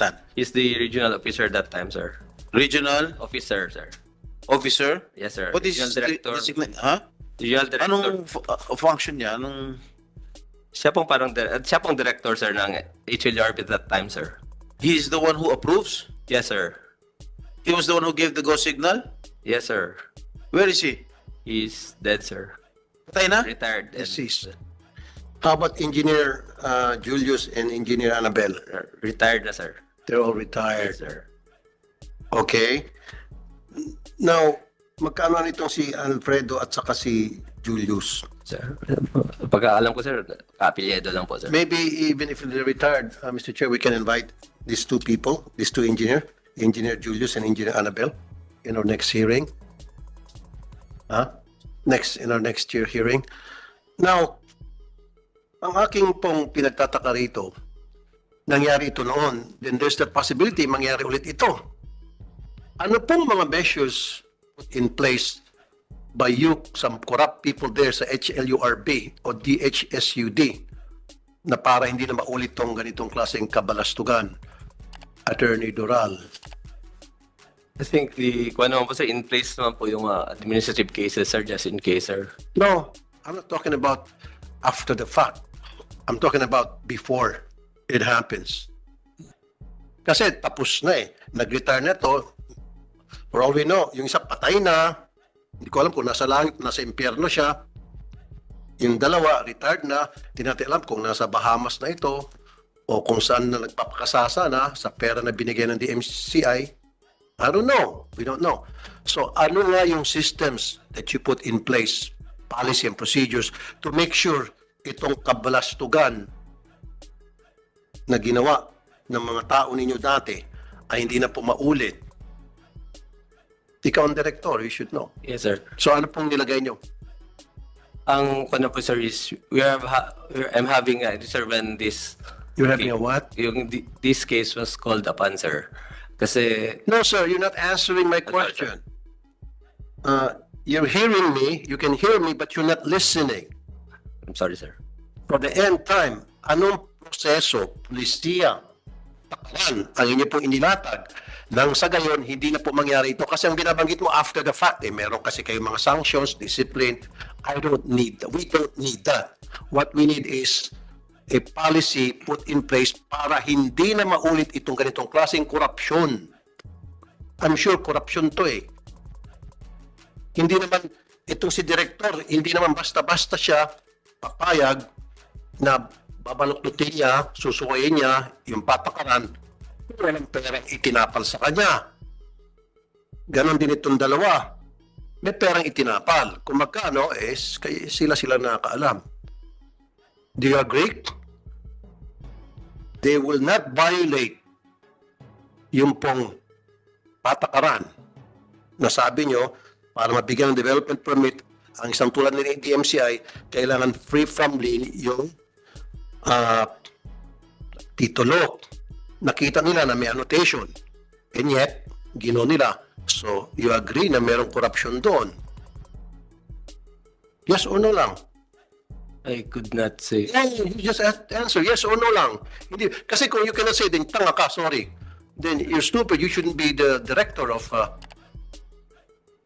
assistant? He's the regional officer that time, sir. Regional Officer, sir. officer? Yes, sir. What is Regional director. huh? Regional director. Anong function niya? Anong... Siya pong siya pong director, sir, ng Hlurb at that time, sir. He's the one who approves? Yes, sir. He was the one who gave the go signal? Yes, sir. Where is he? He's dead, sir. Patay na? Retired. and- Deceased. How about Engineer Julius and Engineer Annabel? Retired na, sir. They're all Yes, retired. sir. Okay. Now, magkano nitong si Alfredo at saka si Julius? Sir. Pagkaalam ko, sir, apelyido lang po, sir. Maybe even if they're retired, Mr. Chair, we can invite these two people, these two Engineer Julius and Engineer Annabel, in our next hearing. In our next year hearing. Now, ang aking pong pinagtataka rito, nangyari ito noon, then there's the possibility mangyari ulit ito. Ano pong mga measures put in place by you, some corrupt people there sa HLURB o DHSUD na para hindi na maulit tong ganitong klaseng kabalastugan, Attorney Doral? I think kung ano po, sir, in place naman po yung administrative cases, sir, just in case, sir. No, I'm not talking about after the fact. I'm talking about before it happens. Kasi tapos na eh. Nag-retire na to. For all we know, yung isa patay na. Hindi ko alam kung nasa langit, nasa impyerno siya. Yung dalawa, retired na. Hindi natin alam kung nasa Bahamas na ito o kung saan na nagpapakasasa na sa pera na binigay ng DMCI. I don't know. We don't know. So ano nga yung systems that you put in place, policy and procedures to make sure itong kabalastugan na ginawa ng mga tao ninyo dati ay hindi na po maulit? Ikaw ang director, you should know. Yes, sir. So ano pong nilagay nyo? Ang ano po, sir, is I'm having sir, when this You're having a what? this case was called upon, sir. Kasi No, sir, you're not answering my question. You're hearing me, you can hear me, but you're not listening. I'm sorry, sir. For the end time, anong proseso, polisiya, takalan, ang inyo pong inilatag, nang sa gayon, hindi na po mangyari ito. Kasi ang binabanggit mo after the fact, meron kasi kayong mga sanctions, discipline. I don't need that. We don't need that. What we need is a policy put in place para hindi na maulit itong ganitong klaseng korupsyon. I'm sure korupsyon to eh. Hindi naman, itong si Director, hindi naman basta-basta siya papayag na babaluktutin niya, susuwayin niya yung patakaran, walang perang itinapal sa kanya. Ganon din itong dalawa. May perang itinapal. Kung magkano, sila nakakaalam. Do you agree? They will not violate yung pong patakaran na sabi nyo, para mabigyan ng development permit, ang isang tulad ng DMCI, kailangan free from lien yung titulo. Nakita nila na may annotation. And yet, gino nila. So, you agree na merong corruption doon? Yes or no lang? I could not say. Yeah, you just answer yes or no lang. Hindi, kasi kung you cannot say, then tanga ka, sorry. Then you're stupid. You shouldn't be the director of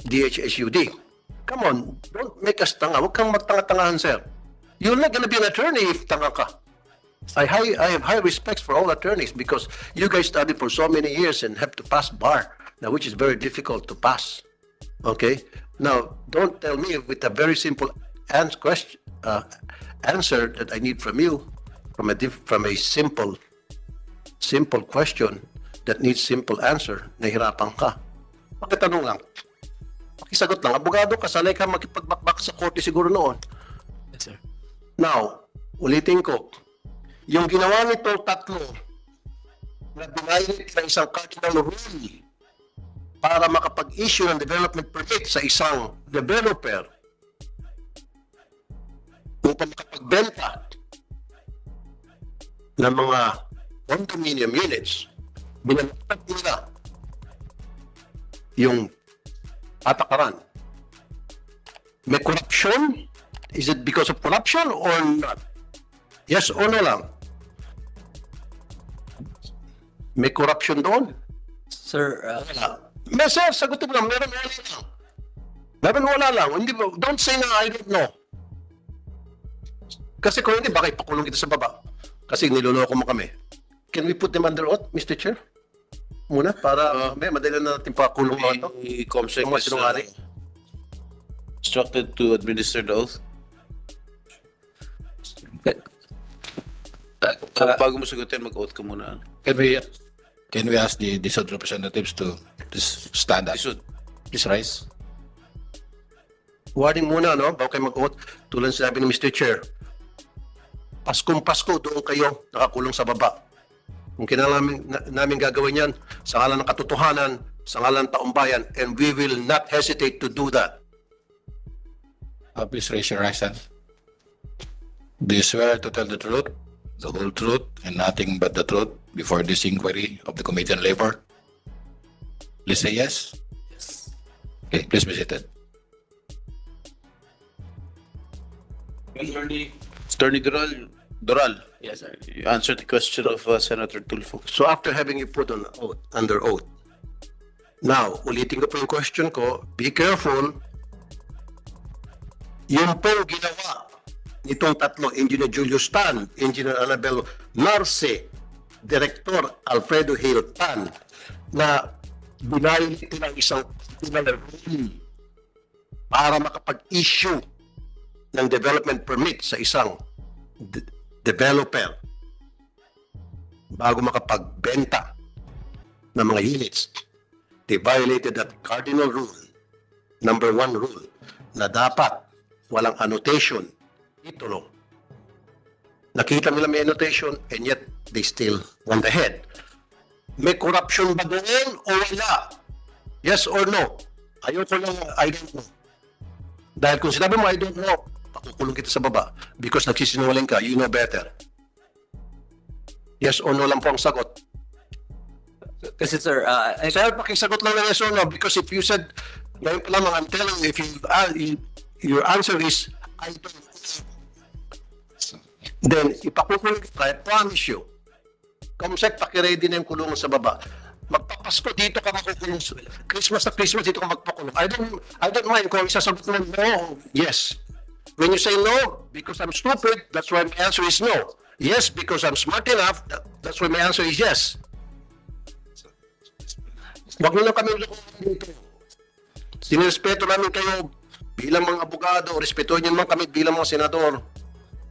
DHSUD. Come on, don't make us tanga. Huwag kang magtanga-tangahan, sir. You're not gonna be an attorney if tanga ka. I have high respect for all attorneys because you guys studied for so many years and have to pass bar, now which is very difficult to pass. Okay? Now, don't tell me with a very simple answer that I need from you, from a simple question that needs simple answer, nahirapan ka. Pakitanong lang. Pakisagot lang. Abogado ka, sanay ka makipagbakbak sa korte siguro noon. Yes, sir. Now, ulitin ko, yung ginawa nito tatlo na binayad ng isang cardinal rule para makapag-issue ng development permit sa isang developer upang makapagbenta ng mga condominium units, binaliktad nila yung patakaran. May corruption? Is it because of corruption or not? Yes or no lang? May corruption doon? Sir, May sir, sagutin mo lang, meron wala lang. Meron wala lang. Hindi, don't say na I don't know. Kasi kung hindi, baka ipakulong kita sa baba. Kasi niloloko mo kami. Can we put them under oath, Mr. Chair? Muna, para madali na natin pakulong mga ito. The COMSEC Mga is sinungaling. instructed to administer the oath. Bago mo sagutin, mag-oath ka muna. Can we ask the DSOD representatives to just stand up? Isod. Please rise. Warning muna, no? Bago kayo mag-oath. Tulad sinabi ni Mr. Chair, Paskong Pasko, doon kayo nakakulong sa baba. Kung kailangan namin gagawin yan, sa ngalan ng katotohanan, sa ngalan ng taong bayan, and we will not hesitate to do that. Please raise your right hand. Do you swear to tell the truth, the whole truth, and nothing but the truth before this inquiry of the Committee on Labor? Please say yes. Yes. Okay, please be seated. Attorney Doral, yes, sir. you answered the question of Senator Tulfo. So after having you put on oath, under oath, now, ulitin ko po yung question ko, be careful, yung pong ginawa nitong tatlo, Engineer Julius Tan, Engineer Annabel Narce, Director Alfredo Hale Tan, na binayin ng isang criminal rule para makapag-issue ng development permit sa isang developer bago makapagbenta ng mga units. They violated that cardinal rule, number 1 rule, na dapat walang annotation, titulo. Nakita nila may annotation and yet they still went ahead. May corruption ba doon o wala? Yes or no? Ayoko lang, I don't know. Dahil kung sinabi mo, I don't know, pakukulong kita sa baba because nagsisinungaling ka, you know better. Yes or no lang po ang sagot. Kasi sir, Sir, pakisagot lang ng yes or no because if you said, ngayon pa lamang, I'm telling you, if your answer is, I don't know, then ipakukulong kita, I promise you, Comsec, pakiready na yung kulungan sa baba. Magpapasko, dito ka makukulong. Christmas na Christmas, dito ka magpakulong. I don't mind kung isasagot mo no, yes. When you say no, because I'm stupid, that's why my answer is no. Yes, because I'm smart enough, that's why my answer is yes. Huwag nyo lang kami lukuhan dito. Sinirespeto namin kayo bilang mga abogado, respetuhin nyo naman kami bilang mga senador.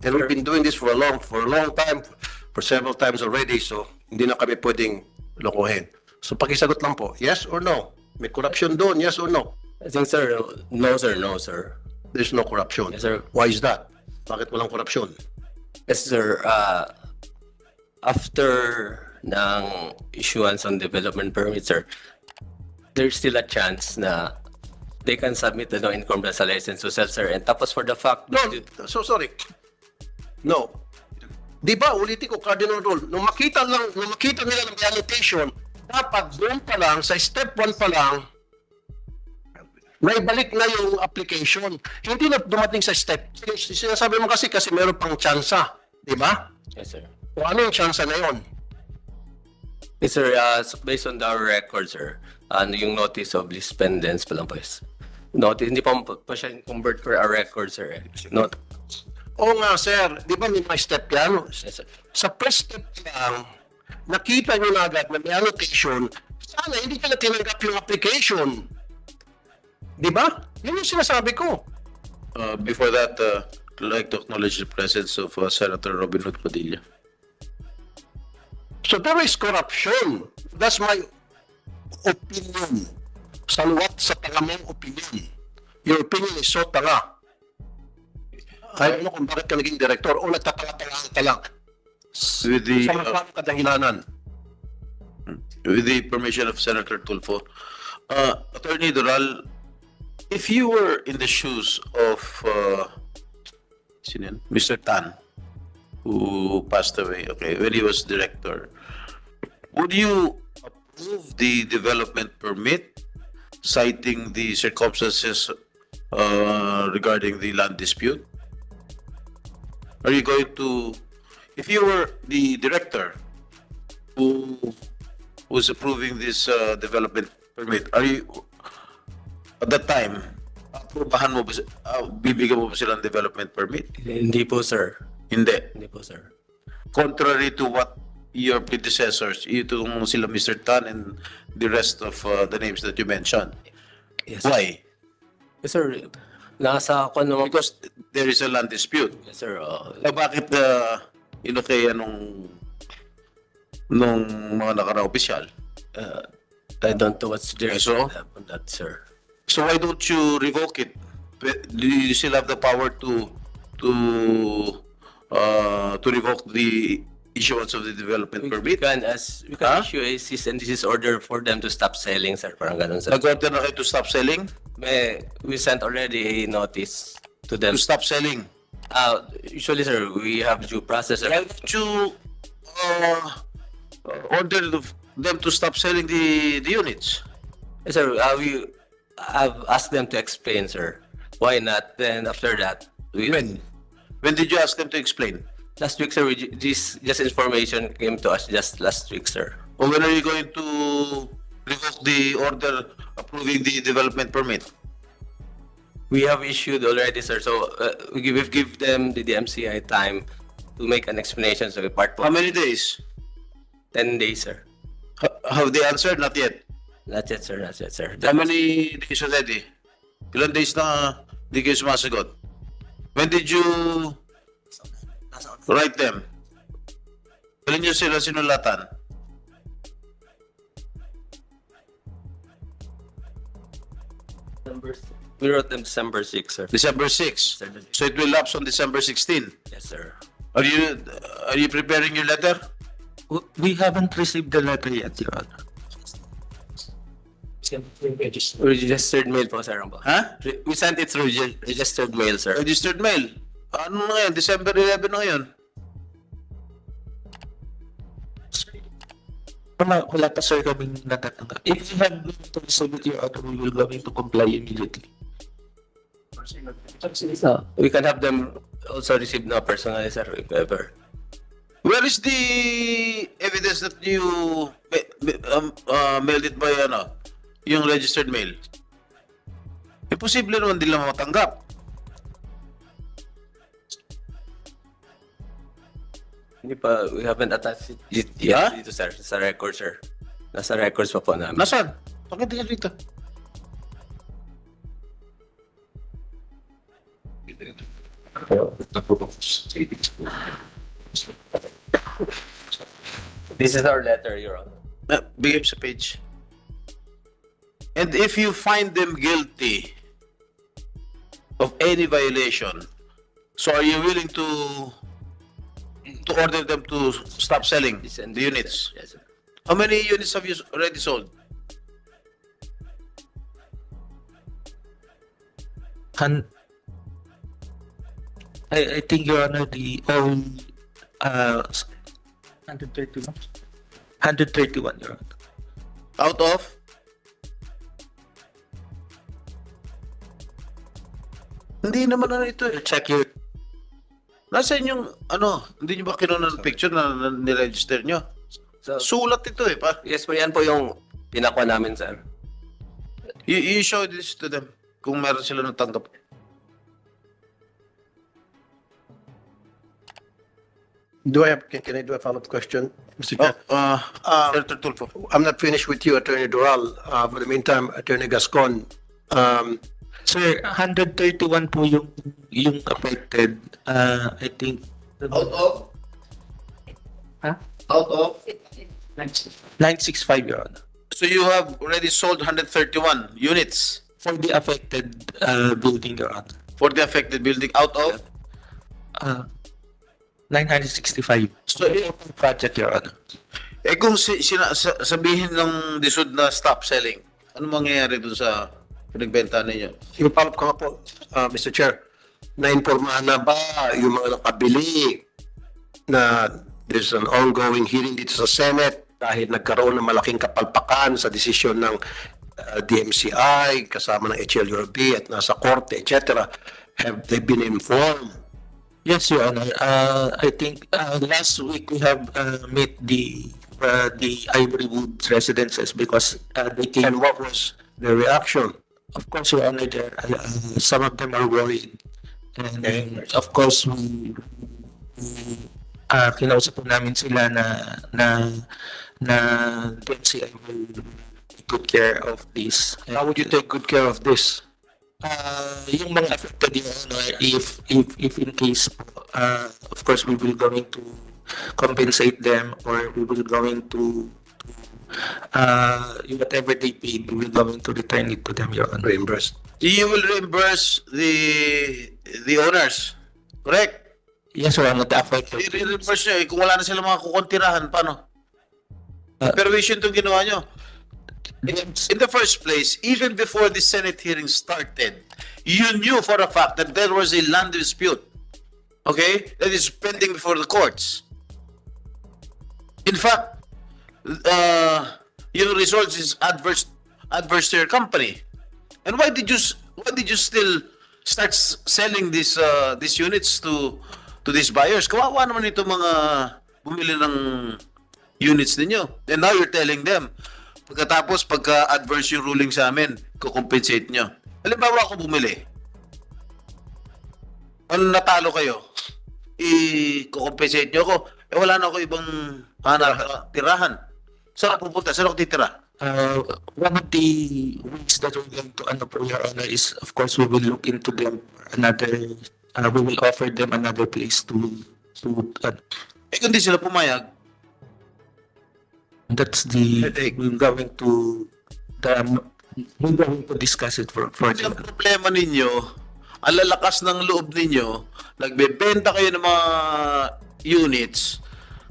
And we've been doing this for a long time, for several times already, so hindi na kami pwedeng lokohin. So pakisagot lang po, yes or no? May corruption doon, yes or no? I think sir, no sir, no sir. There's no corruption. Yes, sir. Why is that? Bakit walang corruption? Yes sir, after ng issuance on development permit sir, there's still a chance na they can submit the no-incumbency license to sell sir. And tapos for the fact No, so sorry. No. Di ba, ulitin ko, cardinal rule, nung makita nila ng annotation, dapat doon pa lang, sa step 1 pa lang, naibalik na yung application. Hindi na dumating sa step. Sinasabi mo kasi meron pang tsansa. Di ba? yes sir. O ano yung tsansa na yun? Yes sir, so based on our record sir, yung notice of lease pendants pa lang po is. Notice, hindi pa siya convert for our record sir. Not, Oo nga, sir. Di ba may step yan? yes sir. Sa first step lang, nakita nyo na agad na may annotation, sana hindi ka na tinanggap yung application. Di ba? Yun yung sinasabi ko. Before that, I'd like to acknowledge the presence of Senator Robin Hood Padilla. So there is corruption. That's my opinion. Salwat sa tanga mong opinion. Your opinion is so tanga. Kaya ano kung bakit ka naging director o nagtatanga-tanga ka lang. With the, Sa magkano kadahilanan. with the permission of Senator Tulfo, Attorney Doral, if you were in the shoes of sino yun? Mr. Tan, who passed away, okay, when he was director, would you approve the development permit citing the circumstances regarding the land dispute? Are you going to, if you were the director who who's approving this development permit, are you, at that time, aprobahan mo ba, bibigyan mo ba sila ng development permit? Hindi po, sir. Hindi. Hindi po, sir. Contrary to what your predecessors, itong sila Mr. Tan and the rest of the names that you mentioned. Yes, sir. Why? Yes, sir. Nasa ako naman. Because there is a land dispute. Yes, sir. Bakit inokaya nung mga nakaraang opisyal? I don't know what's there So? on that, sir. So why don't you revoke it? Do you still have the power to revoke the issuance of the development We permit? can issue a cease and desist order for them to stop selling, sir. Parang ganun, sir. Nag-order na kayo to stop selling? We sent already a notice to them. To stop selling? Usually, sir, we have due process. Sir. Why don't you order them to stop selling the units? Yes, sir, we have asked them to explain, sir. Why not? Then after that, When did you ask them to explain? last week, sir, this just information came to us just last week, sir. Or when are you going to revoke the order approving the development permit? We have issued already, sir. So we've give them the DMCI time to make an explanation. So part How po, many days? 10 days, sir. Have they answered? Not yet. Not yet, sir. Not yet, sir. How many days already? Ilan days na di kayo sumasagot? When did you write them? Kailan nyo sila sinulatan? We wrote them December 6, sir. December 6. So it will lapse on December 16. Yes, sir. Are you preparing your letter? We haven't received the letter yet, Your Honor. Registered mail po, sir. Ha? We sent it through registered mail, sir. Registered mail. Ano na ngayon? December 11 na ngayon. Wala pa, sir, kaming natatanggap. If you have to submit, Your Honor, we will going to comply immediately. We can have them also receive na personally, sir, if ever. Where is the evidence that you mailed it by yung registered mail? Imposible naman din lang matanggap. Hindi pa, we haven't attached it yet dito, sir. Sa record, sir. Nasa records pa po namin. Nasaan? Pakita nga dito. This is our letter, Your Honor. Bigay mo sa page. And if you find them guilty of any violation, so are you willing to order them to stop selling the units? Yes, sir. How many units have you already sold? And I think, Your Honor, the all 131? 131, Your Honor. Out of? Hindi naman ito eh. Check your... Nasaan yung, hindi nyo ba kinuha ng picture na niregister nyo? So, Sulat ito eh, pa. yes po, yan po yung pinakuha namin, sir. You show this to them kung meron sila natanggap. Can I do a follow-up question, Mr. Chair? Senator Tulfo. I'm not finished with you, Attorney Doral. For the meantime, Attorney Gascon, Sir, 131 po yung affected. I think... Out of? Huh? Out of? 965, Your Honor. So you have already sold 131 units For the affected building, Your Honor. for the affected building out of? 965. So, Project, Your Honor. kung sabihin ng DSUD na stop selling, ano mangyayari dun sa pinagbenta ninyo? yung follow-up ko nga po, Mr. Chair, nainformahan na ba yung mga nakabili na there's an ongoing hearing dito sa Senate dahil nagkaroon ng malaking kapalpakan sa desisyon ng DMCI kasama ng Hlurb at nasa korte, etc. Have they been informed? Yes, Your Honor. I think last week we have met the the Ivorywood residences because they came. And what was the reaction? Of course, Your Honor, some of them are worried. And of course, kinausap po namin sila na DMCI will take good care of this. How would you take good care of this? Yung mga affected, Your Honor, if in case, of course, we will going to compensate them or we will going to whatever they paid, we will going to return it to them, Your Honor. Reimbursed. You will reimburse the owners, correct? Yes, Your Honor, the affected. I-reimburse nyo. Kung wala na sila mga kukontirahan, paano? Permission itong ginawa nyo. In the first place, even before the Senate hearing started, you knew for a fact that there was a land dispute, okay, that is pending before the courts. In fact, your results is adverse to your company. And why did you still start selling these units to these buyers? Kawawa naman ito mga bumili ng units ninyo. And now you're telling them, pagkatapos pagka-adverse yung ruling sa amin, kukompensate nyo. Halimbawa ako bumili. Ano natalo kayo? I-compensate nyo ako. Wala na ako ibang tirahan. Saan ako pupunta? Saan ako titira? One of the ways that we're going to Your Honor, is, of course, we will look into them we will offer them another place to Kung di sila pumayag, that's we're going to discuss it for kasi ang problema ninyo, ang lalakas ng loob ninyo, nagbebenta kayo ng mga units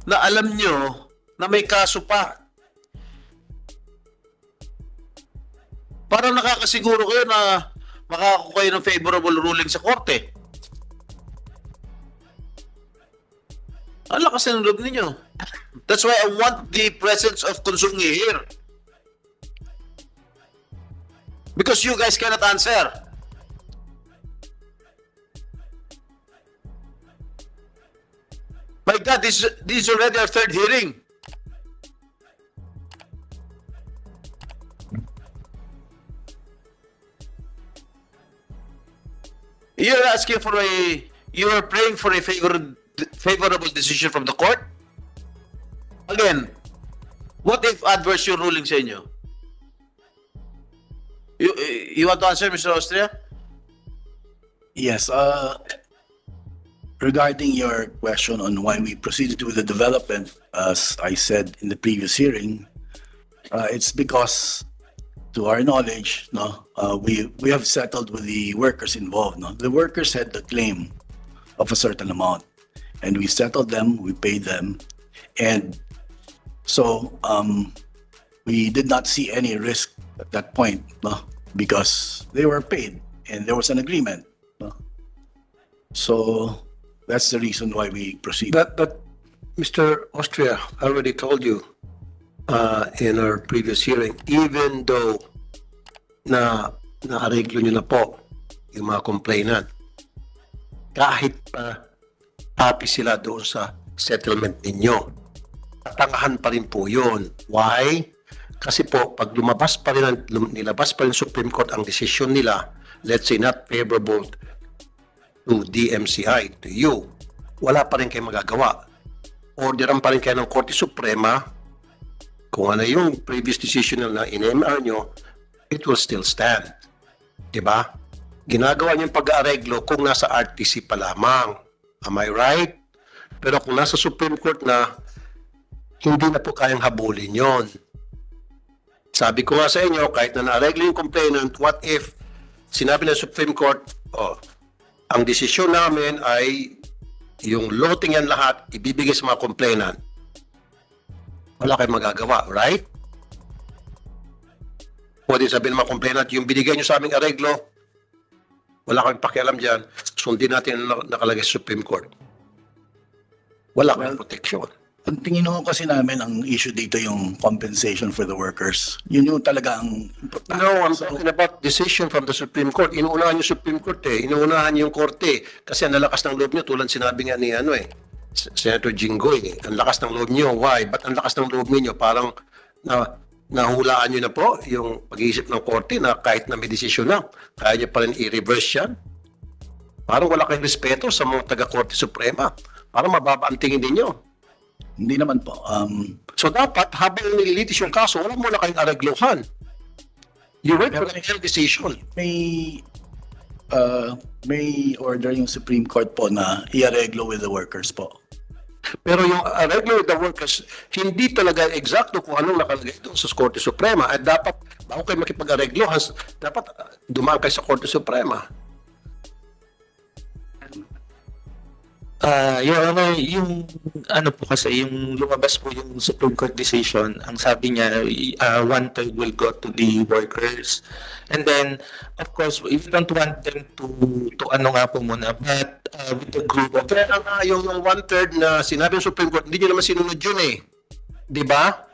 na alam nyo na may kaso pa. Parang nakakasiguro kayo na makakakuha kayo ng favorable ruling sa korte. Ang lakas ng loob ninyo. That's why I want the presence of Konsungi here. Because you guys cannot answer. My God, this is already our third hearing. You are praying for a favorable decision from the court? Again, what if adverse yung ruling sa inyo? You want to answer, Mr. Austria? Yes. Regarding your question on why we proceeded with the development, as I said in the previous hearing, it's because, to our knowledge, we have settled with the workers involved. The workers had the claim of a certain amount, and we settled them, we paid them, and so we did not see any risk at that point, because they were paid and there was an agreement. So that's the reason why we proceed. But Mr. Austria already told you in our previous hearing, even though na-areglo nyo na po yung mga complainant, kahit happy sila doon sa settlement ninyo, tatangahan pa rin po yun. Why? Kasi po, pag nilabas pa rin Supreme Court ang desisyon nila, let's say not favorable to DMCI, to you, wala pa rin kayo magagawa. Orderan pa rin kayo ng Korte Suprema, kung ano yung previous decision na in-MR nyo, it will still stand. Diba? Ginagawa niyo yung pag-aareglo kung nasa RTC pa lamang. Am I right? Pero kung nasa Supreme Court na, hindi na po kayang habulin yon. Sabi ko nga sa inyo, kahit na na-areglo yung complainant, what if sinabi ng Supreme Court, ang desisyon namin ay yung loting yan lahat, ibibigay sa mga complainant. Wala kayong magagawa, right? Pwede sabihin ng mga complainant, yung binigay nyo sa aming areglo, wala kayong pakialam dyan, sundin natin ang nakalagay sa Supreme Court. Wala kayong protection. Ang tingin ko kasi namin, ang issue dito yung compensation for the workers. Yun yung talaga ang importante. No, I'm talking about decision from the Supreme Court. Inuunahan yung Supreme Court eh. Inuunahan yung Korte. Kasi ang lalakas ng loob nyo, tulad sinabi nga ni Senator Jinggoy, ang lakas ng loob niyo. Why? Ba't ang lakas ng loob niyo? Parang nahulaan niyo na po yung pag-iisip ng korte na kahit na may desisyon na, kaya niyo pa rin i-reverse yan. Parang wala kayong respeto sa mga taga-Korte Suprema. Parang mababa ang tingin ninyo. Hindi naman po. So dapat, habang nililitis yung kaso, wala muna kayong aregluhan. You wait for a final decision. May order yung Supreme Court po na i-areglo with the workers po. Pero yung regular the workers, hindi talaga eksakto kung anong nakalagay doon sa Korte Suprema. At dapat, bago kayo makipag-areglo, dapat dumaan kayo sa Korte Suprema. Your Honor, yung ano po kasi, yung lumabas po yung Supreme Court decision, ang sabi niya, 1/3 will go to the workers. And then, of course, we don't want them to ano nga po muna, but with the group of... Kaya nga yung 1/3 na sinabi ng Supreme Court, hindi nyo naman sinunod yun eh. Di ba?